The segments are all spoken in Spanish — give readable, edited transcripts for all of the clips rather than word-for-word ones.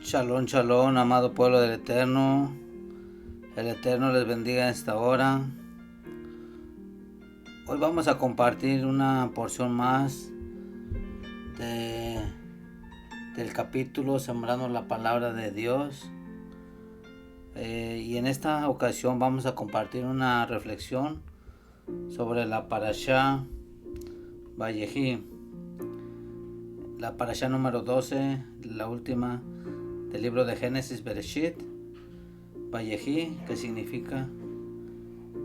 Shalom, shalom, amado pueblo del Eterno. El Eterno les bendiga en esta hora. Hoy vamos a compartir una porción más del capítulo Sembrando la Palabra de Dios. Y en esta ocasión vamos a compartir una reflexión sobre la Parashá Vayehi. La Parashá número 12, la última del libro de Génesis, Bereshit, Vayehi, que significa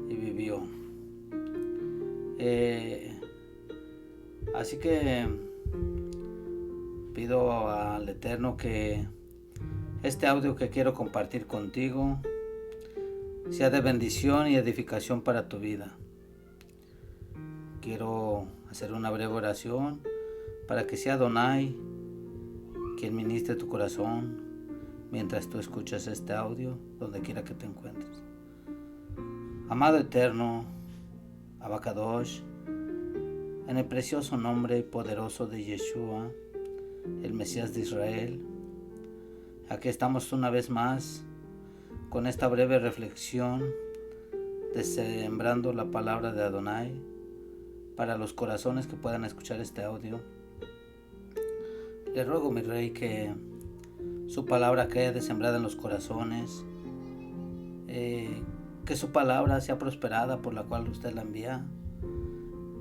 y vivió. Así que pido al Eterno que este audio que quiero compartir contigo sea de bendición y edificación para tu vida. Quiero hacer una breve oración para que sea Adonai quien ministre tu corazón mientras tú escuchas este audio, donde quiera que te encuentres. Amado Eterno, Abacadosh, en el precioso nombre poderoso de Yeshua, el Mesías de Israel, aquí estamos una vez más con esta breve reflexión de sembrando la palabra de Adonai para los corazones que puedan escuchar este audio. Le ruego, mi Rey, que su palabra quede sembrada en los corazones, que su palabra sea prosperada por la cual usted la envía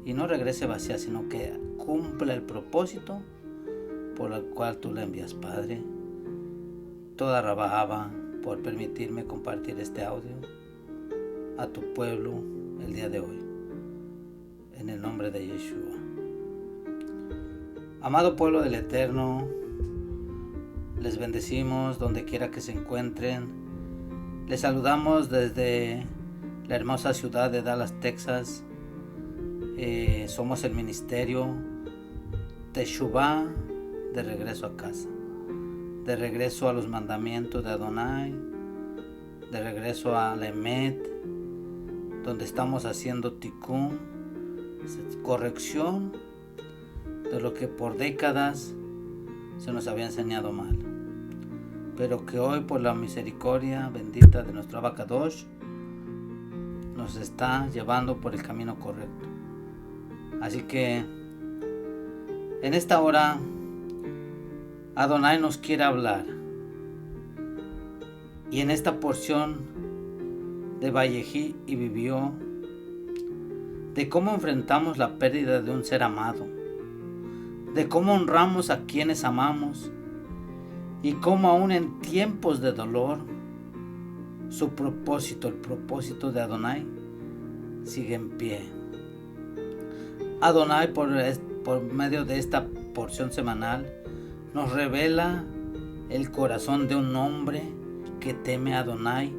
y no regrese vacía, sino que cumpla el propósito por el cual tú la envías, Padre. Toda Rabahaba por permitirme compartir este audio a tu pueblo el día de hoy, en el nombre de Yeshua. Amado pueblo del Eterno, les bendecimos donde quiera que se encuentren. Les saludamos desde la hermosa ciudad de Dallas, Texas. Somos el ministerio Teshuvah, de regreso a casa, de regreso a los mandamientos de Adonai, de regreso a la Emet, donde estamos haciendo tikkun, corrección de lo que por décadas se nos había enseñado mal, pero que hoy por la misericordia bendita de nuestro Abacadosh nos está llevando por el camino correcto. Así que en esta hora Adonai nos quiere hablar, y en esta porción de Vayehi y vivió, de cómo enfrentamos la pérdida de un ser amado, de cómo honramos a quienes amamos y cómo aún en tiempos de dolor su propósito, el propósito de Adonai, sigue en pie. Adonai por medio de esta porción semanal nos revela el corazón de un hombre que teme a Adonai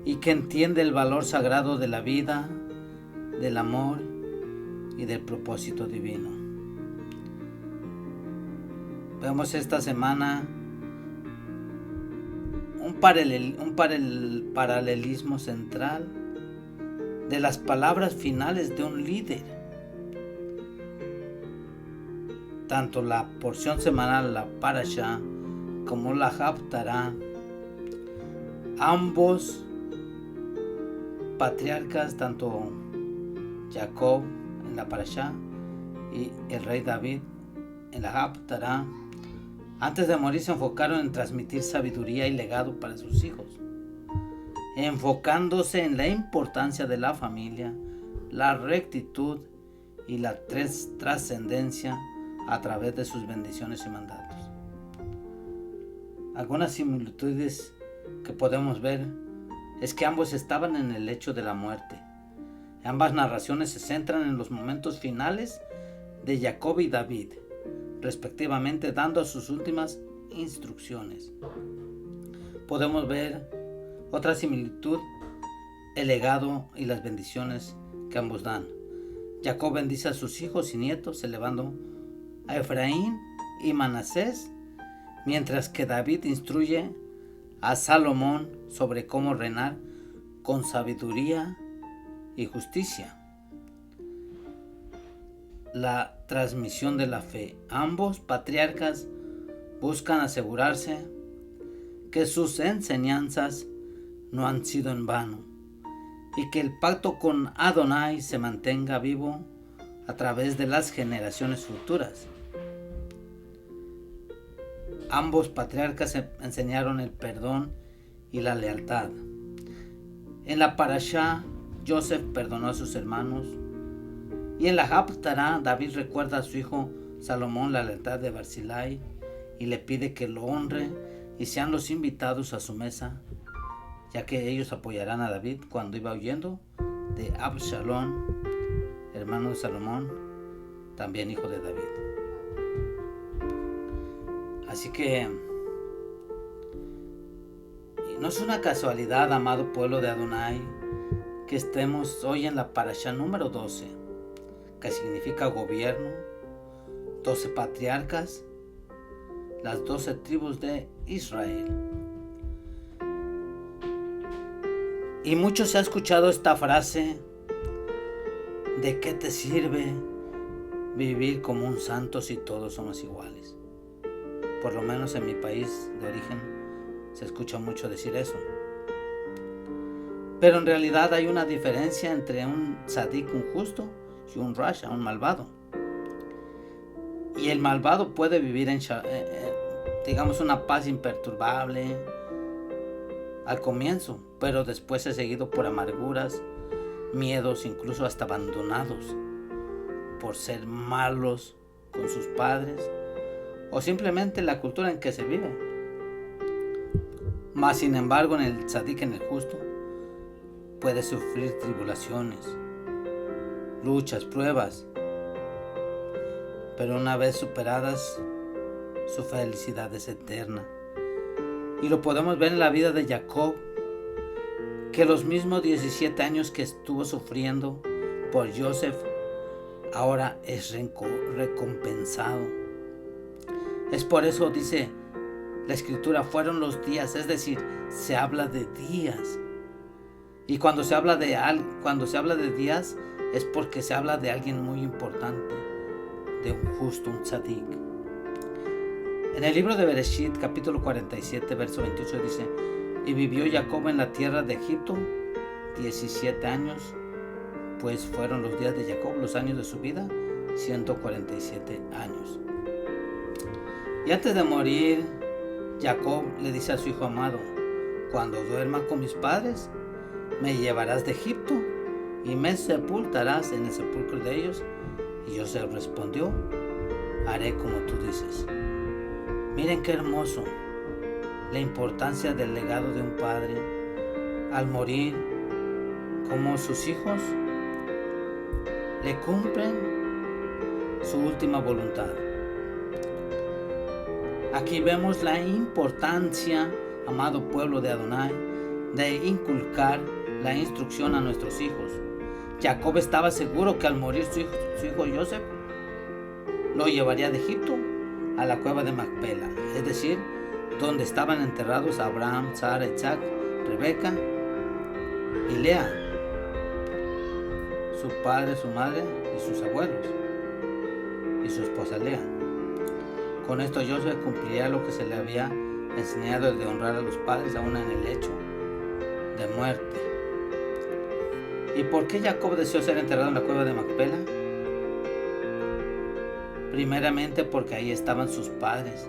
y que entiende el valor sagrado de la vida, del amor y del propósito divino. Vemos esta semana un paralelismo central de las palabras finales de un líder. Tanto la porción semanal, la Parashá, como la Haftará, ambos patriarcas, tanto Jacob en la Parashá y el rey David en la Haftará, antes de morir se enfocaron en transmitir sabiduría y legado para sus hijos, enfocándose en la importancia de la familia, la rectitud y la trascendencia a través de sus bendiciones y mandatos. Algunas similitudes que podemos ver es que ambos estaban en el lecho de la muerte. Ambas narraciones se centran en los momentos finales de Jacob y David, respectivamente, dando sus últimas instrucciones. Podemos ver otra similitud, el legado y las bendiciones que ambos dan. Jacob bendice a sus hijos y nietos, elevando a Efraín y Manasés, mientras que David instruye a Salomón sobre cómo reinar con sabiduría y justicia. La transmisión de la fe. Ambos patriarcas buscan asegurarse que sus enseñanzas no han sido en vano y que el pacto con Adonai se mantenga vivo a través de las generaciones futuras. Ambos patriarcas enseñaron el perdón y la lealtad. En la Parashá, Joseph perdonó a sus hermanos, y en la Haftará, David recuerda a su hijo Salomón la lealtad de Barzillai y le pide que lo honre y sean los invitados a su mesa, ya que ellos apoyarán a David cuando iba huyendo de Absalón, hermano de Salomón, también hijo de David. Así que no es una casualidad, amado pueblo de Adonai, que estemos hoy en la Parashá número 12, que significa gobierno, 12 patriarcas, las 12 tribus de Israel. Y mucho se ha escuchado esta frase: ¿de qué te sirve vivir como un santo si todos somos iguales? Por lo menos en mi país de origen se escucha mucho decir eso. Pero en realidad hay una diferencia entre un tzadik, un justo, y un rasha, un malvado. Y el malvado puede vivir en, digamos, una paz imperturbable al comienzo, pero después es seguido por amarguras, miedos, incluso hasta abandonados por ser malos con sus padres o simplemente la cultura en que se vive. Mas sin embargo, en el tzadik, en el justo, puede sufrir tribulaciones, luchas, pruebas, pero una vez superadas, su felicidad es eterna. Y lo podemos ver en la vida de Jacob, que los mismos 17 años que estuvo sufriendo por Joseph, ahora es recompensado. Es por eso, dice la escritura, fueron los días, es decir, se habla de días. Y cuando se habla de días, es porque se habla de alguien muy importante, de un justo, un tzadik. En el libro de Bereshit, capítulo 47, verso 28 dice: y vivió Jacob en la tierra de Egipto 17 años, pues fueron los días de Jacob, los años de su vida, 147 años. Y antes de morir, Jacob le dice a su hijo amado: cuando duerma con mis padres, me llevarás de Egipto y me sepultarás en el sepulcro de ellos. Y José respondió: haré como tú dices. Miren qué hermoso la importancia del legado de un padre al morir, como sus hijos le cumplen su última voluntad. Aquí vemos la importancia, amado pueblo de Adonai, de inculcar la instrucción a nuestros hijos. Jacob estaba seguro que al morir su hijo Joseph, lo llevaría de Egipto a la cueva de Macpela, es decir, donde estaban enterrados Abraham, Sara, Isaac, Rebeca y Lea, su padre, su madre y sus abuelos, y su esposa Lea. Con esto Joseph cumpliría lo que se le había enseñado, el de honrar a los padres aún en el lecho de muerte. ¿Y por qué Jacob deseó ser enterrado en la cueva de Macpela? Primeramente porque ahí estaban sus padres,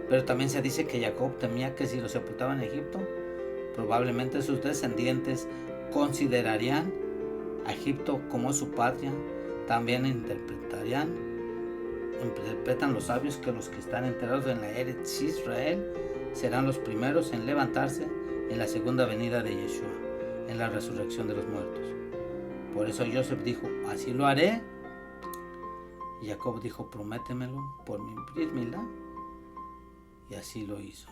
pero también se dice que Jacob temía que si lo sepultaban en Egipto, probablemente sus descendientes considerarían a Egipto como su patria. También interpretan los sabios que los que están enterrados en la Eretz Israel serán los primeros en levantarse en la segunda venida de Yeshua, en la resurrección de los muertos. Por eso Joseph dijo: así lo haré. Y Jacob dijo: prométemelo por mi Brit Milá. Y así lo hizo.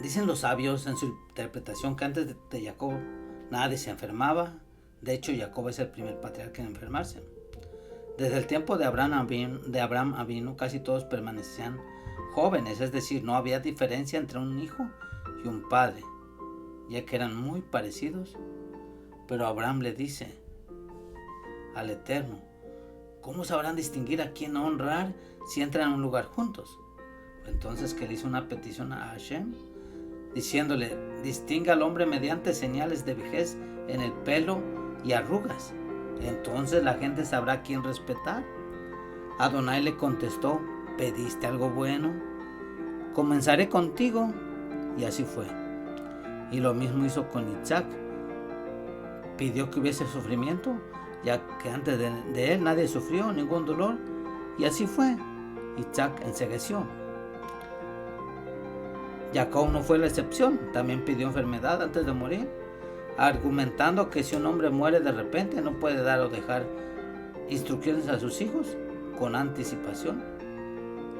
Dicen los sabios en su interpretación que antes de Jacob nadie se enfermaba. De hecho, Jacob es el primer patriarca en enfermarse. Desde el tiempo de Abraham Avinu, casi todos permanecían jóvenes, es decir, no había diferencia entre un hijo y un padre, ya que eran muy parecidos. Pero Abraham le dice al Eterno ¿cómo sabrán distinguir a quién honrar si entran a un lugar juntos? Entonces que le hizo una petición a Hashem, diciéndole, distinga al hombre mediante señales de vejez en el pelo y arrugas. Entonces la gente sabrá a quién respetar. Adonai le contestó, ¿pediste algo bueno? Comenzaré contigo. Y así fue. Y lo mismo hizo con Isaac. Pidió que hubiese sufrimiento, ya que antes de él nadie sufrió ningún dolor. Y así fue. Isaac ensegueció. Jacob no fue la excepción. También pidió enfermedad antes de morir, argumentando que si un hombre muere de repente no puede dar o dejar instrucciones a sus hijos con anticipación.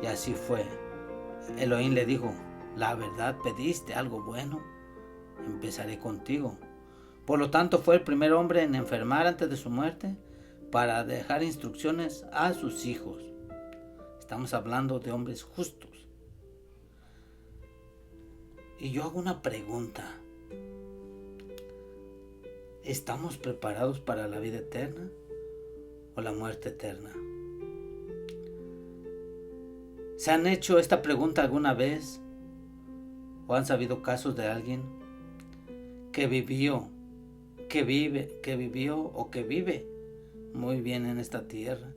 Y así fue. Elohim le dijo, la verdad pediste algo bueno, empezaré contigo. Por lo tanto fue el primer hombre en enfermar antes de su muerte para dejar instrucciones a sus hijos. Estamos hablando de hombres justos. Y yo hago una pregunta. ¿Estamos preparados para la vida eterna o la muerte eterna? ¿Se han hecho esta pregunta alguna vez? ¿O han sabido casos de alguien que vivió o que vive muy bien en esta tierra,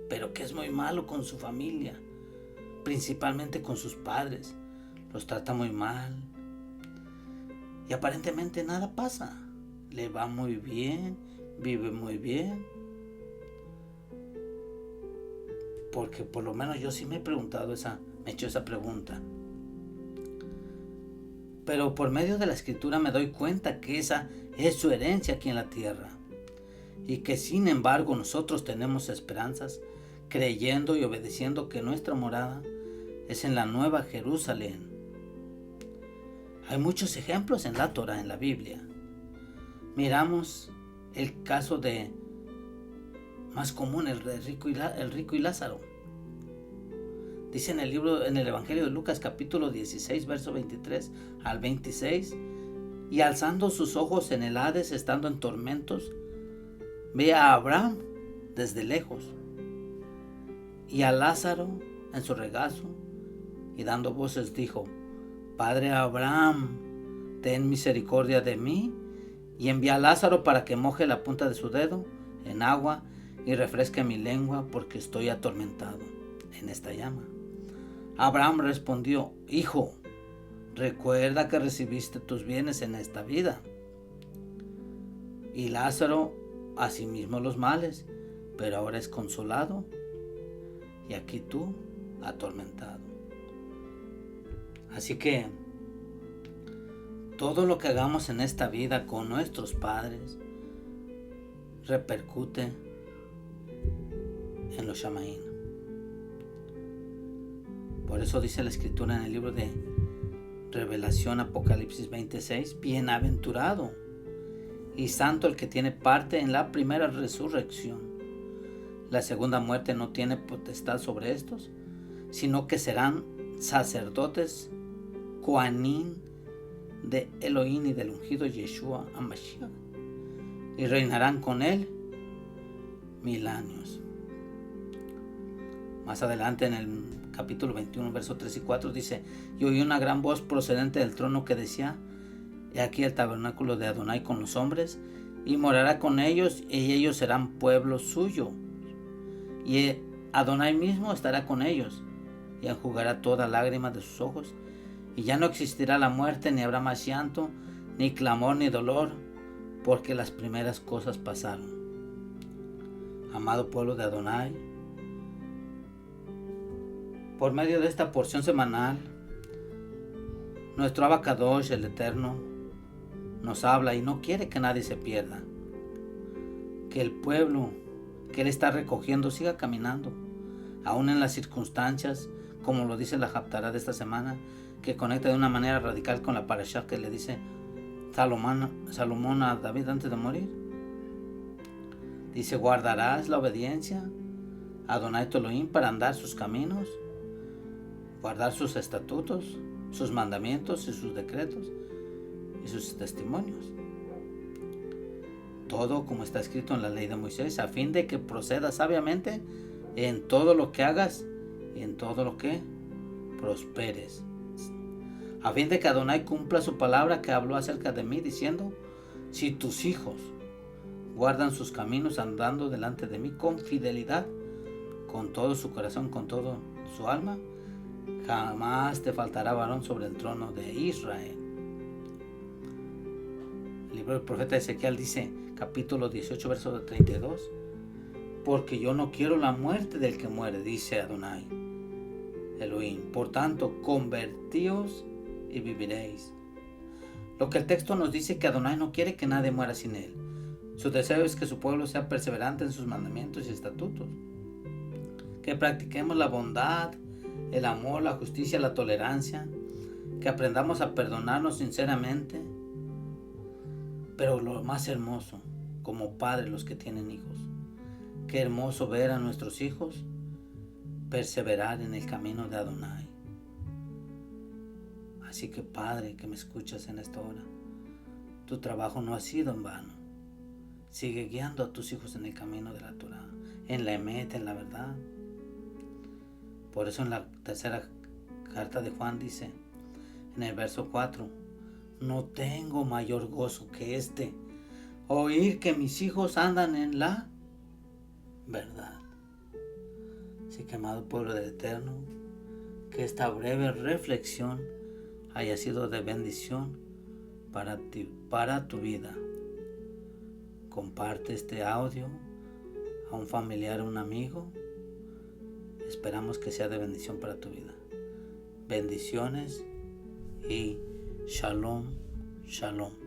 pero que es muy malo con su familia, principalmente con sus padres? Los trata muy mal y aparentemente nada pasa. Le va muy bien, vive muy bien. Porque por lo menos yo sí me he hecho esa pregunta. Pero por medio de la escritura me doy cuenta que esa es su herencia aquí en la tierra. Y que sin embargo nosotros tenemos esperanzas, creyendo y obedeciendo que nuestra morada es en la Nueva Jerusalén. Hay muchos ejemplos en la Torah, en la Biblia. Miramos el caso más común, el rico y Lázaro. Dice en el Evangelio de Lucas capítulo 16, verso 23 al 26, y alzando sus ojos en el Hades, estando en tormentos, ve a Abraham desde lejos y a Lázaro en su regazo, y dando voces dijo, Padre Abraham, ten misericordia de mí, y envía a Lázaro para que moje la punta de su dedo en agua y refresque mi lengua, porque estoy atormentado en esta llama. Abraham respondió, Hijo, recuerda que recibiste tus bienes en esta vida, y Lázaro asimismo los males, pero ahora es consolado, y aquí tú atormentado. Así que todo lo que hagamos en esta vida con nuestros padres repercute en los Shamaín. Por eso dice la escritura en el libro de Revelación, Apocalipsis 26, bienaventurado y santo el que tiene parte en la primera resurrección. La segunda muerte no tiene potestad sobre estos, sino que serán sacerdotes Kohanim de Elohim y del ungido Yeshua HaMashiach, y reinarán con él 1000 años. Más adelante en el capítulo 21, versos 3 y 4 dice, y oí una gran voz procedente del trono que decía, he aquí el tabernáculo de Adonai con los hombres, y morará con ellos, y ellos serán pueblo suyo, y Adonai mismo estará con ellos, y enjugará toda lágrima de sus ojos, y ya no existirá la muerte, ni habrá más llanto, ni clamor, ni dolor, porque las primeras cosas pasaron. Amado pueblo de Adonai, por medio de esta porción semanal, nuestro Abacadosh, el Eterno, nos habla y no quiere que nadie se pierda. Que el pueblo que Él está recogiendo siga caminando, aún en las circunstancias, como lo dice la Haftará de esta semana, que conecta de una manera radical con la parashá que le dice Salomón a David antes de morir. Dice, guardarás la obediencia a Adonai tu Elohim para andar sus caminos, guardar sus estatutos, sus mandamientos y sus decretos y sus testimonios. todo como está escrito en la ley de Moisés, a fin de que procedas sabiamente en todo lo que hagas y en todo lo que prosperes, a fin de que Adonai cumpla su palabra que habló acerca de mí, diciendo: si tus hijos guardan sus caminos andando delante de mí con fidelidad, con todo su corazón, con todo su alma, jamás te faltará varón sobre el trono de Israel. El libro del profeta Ezequiel dice, capítulo 18, verso 32, porque yo no quiero la muerte del que muere, dice Adonai Elohim. Por tanto, convertíos y viviréis. Lo que el texto nos dice, que Adonai no quiere que nadie muera sin él. Su deseo es que su pueblo sea perseverante en sus mandamientos y estatutos, que practiquemos la bondad, el amor, la justicia, la tolerancia, que aprendamos a perdonarnos sinceramente. Pero lo más hermoso, como padres los que tienen hijos, qué hermoso ver a nuestros hijos perseverar en el camino de Adonai. Así que, Padre, que me escuchas en esta hora, tu trabajo no ha sido en vano. Sigue guiando a tus hijos en el camino de la Torah, en la emet, en la verdad. Por eso en la tercera carta de Juan dice, en el verso 4, no tengo mayor gozo que este, oír que mis hijos andan en la verdad. Así que, amado pueblo del Eterno, que esta breve reflexión haya sido de bendición para ti, para tu vida. Comparte este audio a un familiar o un amigo. Esperamos que sea de bendición para tu vida. Bendiciones y shalom, shalom.